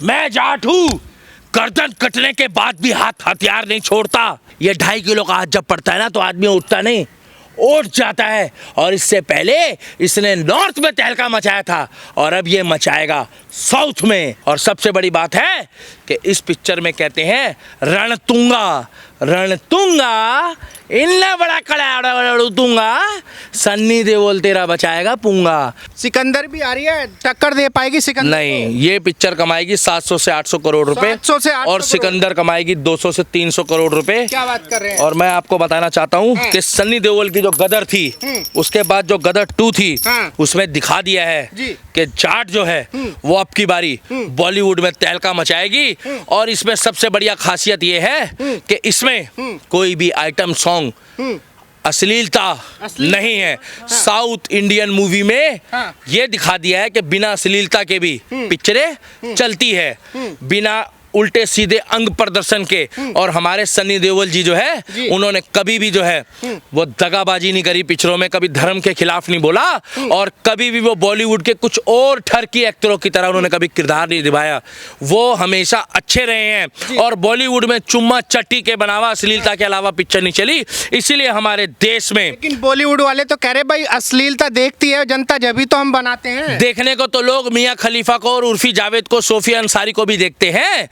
मैं जाट हूँ, गर्दन कटने के बाद भी हाथ हथियार नहीं छोड़ता। ये 2.5 किलो का हाथ जब पड़ता है ना तो आदमी उठता नहीं, उठ जाता है। और इससे पहले इसने नॉर्थ में तहलका मचाया था और अब ये मचाएगा साउथ में। और सबसे बड़ी बात है कि इस पिक्चर में कहते हैं रणतुंगा, रणतुंगा इन्ना बड़ा कड़ा दूंगा, सन्नी देओल तेरा बचाएगा पूंगा। सिकंदर भी आ रही है, टक्कर दे पाएगी सिकंदर नहीं, ये पिक्चर कमाएगी 700 से 800 करोड़ रुपए 700 से 800 और सिकंदर कमाएगी 200 से 300 करोड़ रुपए। क्या बात कर रहे हैं। और मैं आपको बताना चाहता हूँ कि सन्नी देओल की जो गदर थी, उसके बाद जो गदर 2 थी, उसमें दिखा दिया है कि जाट जो है वो अब की बारी बॉलीवुड में तहलका मचाएगी। और इसमें सबसे बढ़िया खासियत ये है कि इसमें कोई भी आइटम सॉन्ग अश्लीलता नहीं है। साउथ इंडियन मूवी में ये दिखा दिया है कि बिना अश्लीलता के भी पिक्चरें चलती है, बिना उल्टे सीधे अंग प्रदर्शन के। और हमारे सन्नी देओल जी जो है उन्होंने कभी भी जो है वो दगाबाजी नहीं करी पिक्चरों में, कभी धर्म के खिलाफ नहीं बोला और कभी भी वो बॉलीवुड के कुछ और ठरकी एक्टरों की तरह उन्होंने कभी किरदार नहीं निभाया। वो हमेशा अच्छे रहे हैं और बॉलीवुड में चुम्मा चट्टी के बनावा अश्लीलता के अलावा पिक्चर नहीं चली। इसीलिए हमारे देश में, लेकिन बॉलीवुड वाले तो कह रहे भाई अश्लीलता देखती है जनता जब तो हम बनाते हैं। देखने को तो लोग मियां खलीफा को और उर्फी जावेद को, सोफिया अंसारी को भी देखते हैं,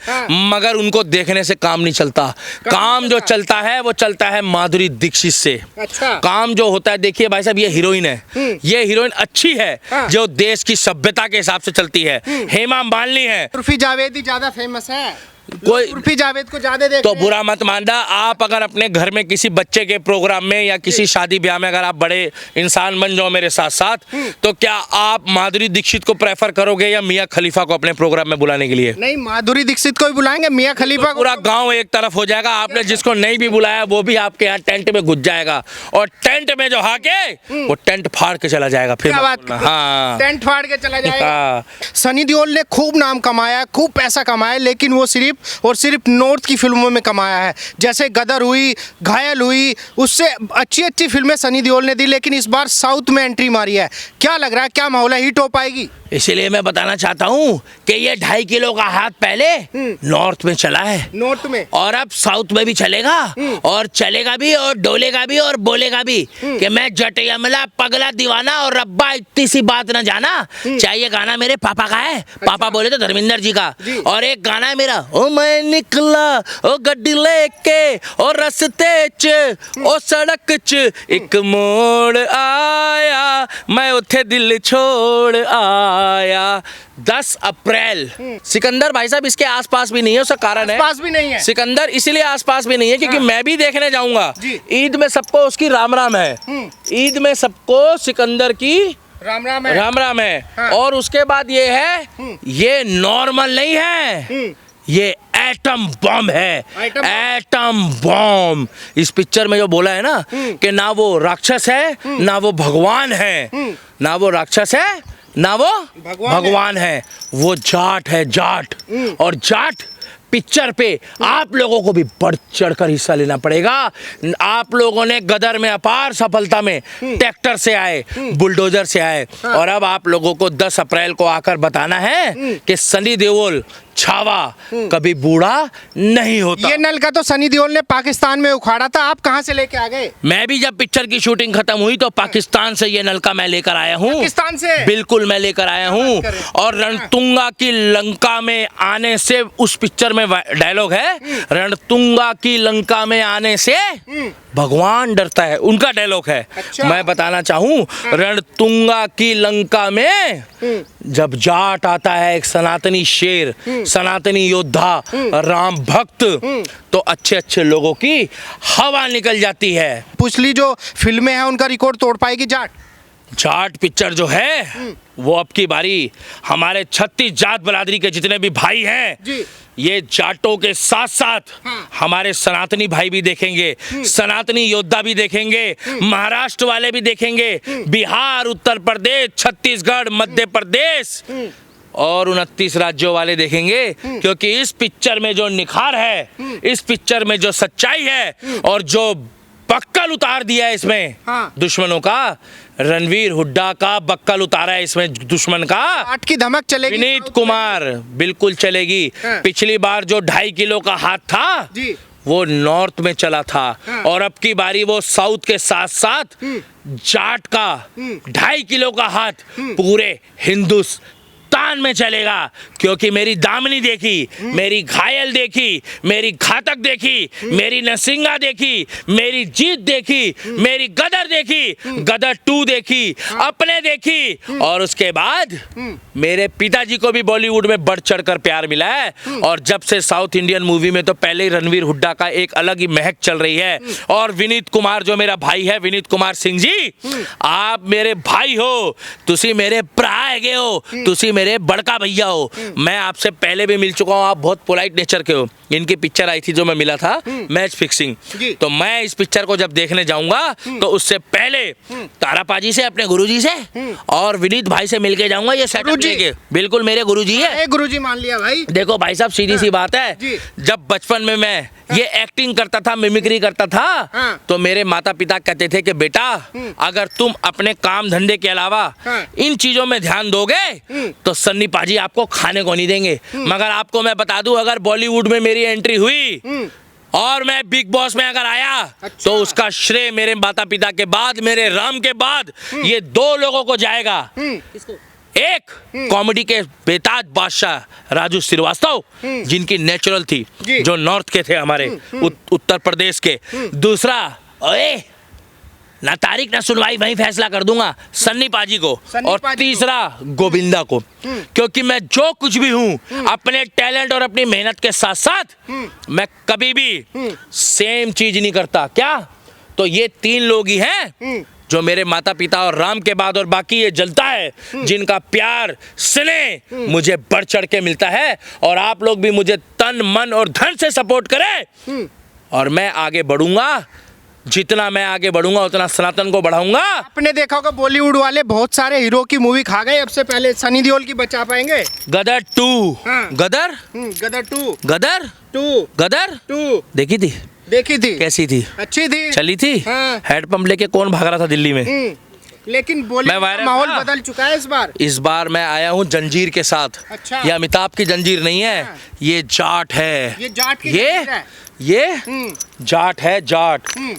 मगर उनको देखने से काम नहीं चलता। काम जो चलता है वो चलता है माधुरी दीक्षित से। अच्छा। काम जो होता है, देखिए भाई साहब, ये हीरोइन है, ये हीरोइन अच्छी है जो देश की सभ्यता के हिसाब से चलती है। हेमा मालिनी है, उर्फी जावेद ही ज्यादा फेमस है, कोई उर्फी जावेद को ज्यादा देखते तो हैं। बुरा मत मानना। आप अगर अपने घर में किसी बच्चे के प्रोग्राम में या किसी शादी ब्याह में अगर आप बड़े इंसान बन जाओ मेरे साथ साथ, तो क्या आप माधुरी दीक्षित को प्रेफर करोगे या मियां खलीफा को अपने प्रोग्राम में बुलाने के लिए? नहीं, माधुरी दीक्षित को ही बुलाएंगे, मियां खलीफा तो पूरा गांव एक तरफ हो जाएगा। आपने जिसको नहीं भी बुलाया वो भी आपके यहाँ टेंट में घुस जाएगा और टेंट में जो हाके वो टेंट फाड़ के चला जाएगा। फिर क्या बात। हाँ, टेंट फाड़ के चला जाएगा। हाँ। सनी देओल ने खूब नाम कमाया, खूब पैसा कमाया, लेकिन वो सिर्फ और सिर्फ नॉर्थ की फिल्मों में कमाया है। जैसे गदर हुई, घायल हुई, उससे अच्छी अच्छी फिल्में सनी देओल ने दी, लेकिन इस बार साउथ में एंट्री मारी है। क्या लग रहा है, क्या माहौल है, हिट हो पाएगी? इसीलिए मैं बताना चाहता हूँ कि ये 2.5 किलो का हाथ पहले नॉर्थ में चला है, नॉर्थ में, और अब साउथ में भी चलेगा और चलेगा भी और डोलेगा भी और बोलेगा भी कि मैं जट यमला पगला दीवाना और रब्बा इतनी सी बात न जाना। चाहिए गाना मेरे पापा का है, पापा बोले तो धर्मेंद्र जी का। और एक गाना है मेरा, ओ मैं निकला ओ गड्डी लेके और रस्ते च ओ सड़क च एक मोड़ आया, मैं उठे दिल छोड़ आया। 10 अप्रैल। सिकंदर भाई साहब इसके आसपास भी नहीं है, उसका कारण है, आसपास भी नहीं है सिकंदर इसलिए आसपास भी नहीं है क्योंकि मैं भी देखने जाऊंगा। ईद में सबको उसकी राम राम है, ईद में सबको सिकंदर की राम राम है, राम राम है। और उसके बाद ये है, ये नॉर्मल नहीं है, ये एटम बॉम्ब है, एटम बॉम्ब। इस पिक्चर में जो बोला है ना कि ना वो राक्षस है ना वो भगवान है, ना वो राक्षस है ना वो भगवान है, वो जाट है, जाट। और जाट पिक्चर पे आप लोगों को भी बढ़ चढ़कर हिस्सा लेना पड़ेगा। आप लोगों ने गदर में अपार सफलता में ट्रैक्टर से आए, बुलडोजर से आए, और अब आप लोगों को 10 अप्रैल को आकर बताना है कि सनी देओल छावा कभी बूढ़ा नहीं होता। ये नल का तो सनी देओल ने पाकिस्तान में उखाड़ा था, आप कहां से लेके आ गए? मैं भी जब पिक्चर की शूटिंग खत्म हुई तो पाकिस्तान से ये नलका मैं लेकर आया हूँ। पाकिस्तान से? बिल्कुल मैं लेकर आया हूँ। और रणतुंगा की लंका में आने से, उस पिक्चर में डायलॉग है, रणतुंगा की लंका में आने से भगवान डरता है, उनका डायलॉग है। अच्छा। मैं बताना चाहूँ, रणतुंगा की लंका में जब जाट आता है, एक सनातनी शेर, सनातनी योद्धा, राम भक्त, तो अच्छे अच्छे लोगों की हवा निकल जाती है। पिछली जो फिल्में हैं उनका रिकॉर्ड तोड़ पाएगी जाट? जाट पिक्चर जो है वो अब की बारी हमारे 36 जात बरादरी के जितने भी भाई हैं जी, ये जाटों के साथ साथ हमारे सनातनी भाई भी देखेंगे, सनातनी योद्धा भी देखेंगे, महाराष्ट्र वाले भी देखेंगे, बिहार, उत्तर प्रदेश, छत्तीसगढ़, मध्य प्रदेश और 29 राज्यों वाले देखेंगे। क्योंकि इस पिक्चर में जो निखार है, इस पिक्चर में जो सच्चाई है और जो बक्कल उतार दिया है इसमें हाँ। दुश्मनों का। रणवीर हुड्डा का बक्कल उतारा है इसमें दुश्मन का। आठ की धमक चलेगी। विनीत कुमार बिल्कुल चलेगी। हाँ। पिछली बार जो 2.5 किलो का हाथ था जी। वो नॉर्थ में चला था हाँ। और अब की बारी वो साउथ के साथ साथ जाट का 2.5 किलो का हाथ पूरे हिंदुस्तान में चलेगा। क्योंकि मेरी दामनी देखी, मेरी घायल देखी, मेरी घातक देखी, मेरी नरसिंगा देखी, मेरी जीत देखी, मेरी गदर देखी, गदर 2 देखी, अपने देखी, और उसके बाद मेरे पिताजी को भी बॉलीवुड में बढ़ चढ़कर प्यार मिला है। और जब से साउथ इंडियन मूवी में तो पहले ही रणवीर हुड्डा का एक अलग ही महक चल रही है। और विनीत कुमार जो मेरा भाई है, विनीत कुमार सिंह जी, आप मेरे भाई हो, तुसी मेरे भरा हैगे हो, तुसी मेरे बड़का भैया हो। मैं आपसे पहले भी मिल चुका हूँ, आप बहुत पोलाइट नेचर के हो। इनकी पिक्चर आई थी जो मैं मिला था, मैच फिक्सिंग, तो मैं इस पिक्चर को जब देखने जाऊंगा तो उससे पहले तारा पाजी से, अपने गुरुजी से और विनीत भाई से मिलके जाऊंगा। ये सेटअप लेके, बिल्कुल मेरे गुरुजी है। गुरुजी मान लिया भाई। देखो भाई साहब, सीधी सी बात है, जब बचपन में मैं ये एक्टिंग करता था, मिमिक्री करता था, तो मेरे माता पिता कहते थे कि बेटा अगर तुम अपने काम धंधे के अलावा इन चीजों में ध्यान दोगे तो सन्नी पाजी आपको खाने को नहीं देंगे। मगर आपको मैं बता दूं, अगर बॉलीवुड में मेरी एंट्री हुई और मैं बिग बॉस में अगर आया, तो उसका श्रेय मेरे माता पिता के बाद, मेरे राम के बाद, ये 2 लोगों को जाएगा। एक कॉमेडी के बेताज बादशाह राजू श्रीवास्तव, जिनकी नेचुरल थी, जो नॉर्थ के थे हमारे, उत्तर प्रदेश के। दूसरा, ओए ना तारीख ना सुनवाई, वहीं फैसला कर दूंगा, सन्नी पाजी को। और तीसरा गोविंदा को। क्योंकि मैं जो कुछ भी हूं, अपने टैलेंट और अपनी मेहनत के साथ साथ मैं कभी भी सेम चीज नहीं करता। क्या? तो ये 3 लोग ही हैं जो मेरे माता पिता और राम के बाद, और बाकी ये जलता है, जिनका प्यार स्नेह मुझे बढ़ चढ़ के मिलता है। और आप लोग भी मुझे तन मन और धन से सपोर्ट करें और मैं आगे बढ़ूंगा। जितना मैं आगे बढ़ूंगा उतना सनातन को बढ़ाऊंगा। आपने देखा होगा बॉलीवुड वाले बहुत सारे हीरो की मूवी खा गए, अब से पहले सनी देओल की बचा पाएंगे? गदर 2। हाँ। गदर गदर 2। गदर 2। गदर 2 देखी थी? देखी थी। कैसी थी? अच्छी थी। चली थी? हाँ। हेडपंप लेके कौन भाग रहा था दिल्ली में? लेकिन बॉलीवुड का माहौल बदल चुका है इस बार। इस बार मैं आया हूँ जंजीर के साथ। अच्छा। ये अमिताभ की जंजीर नहीं है। हाँ। ये जाट है। ये जाट की जंजीर है। ये जाट है, जाट।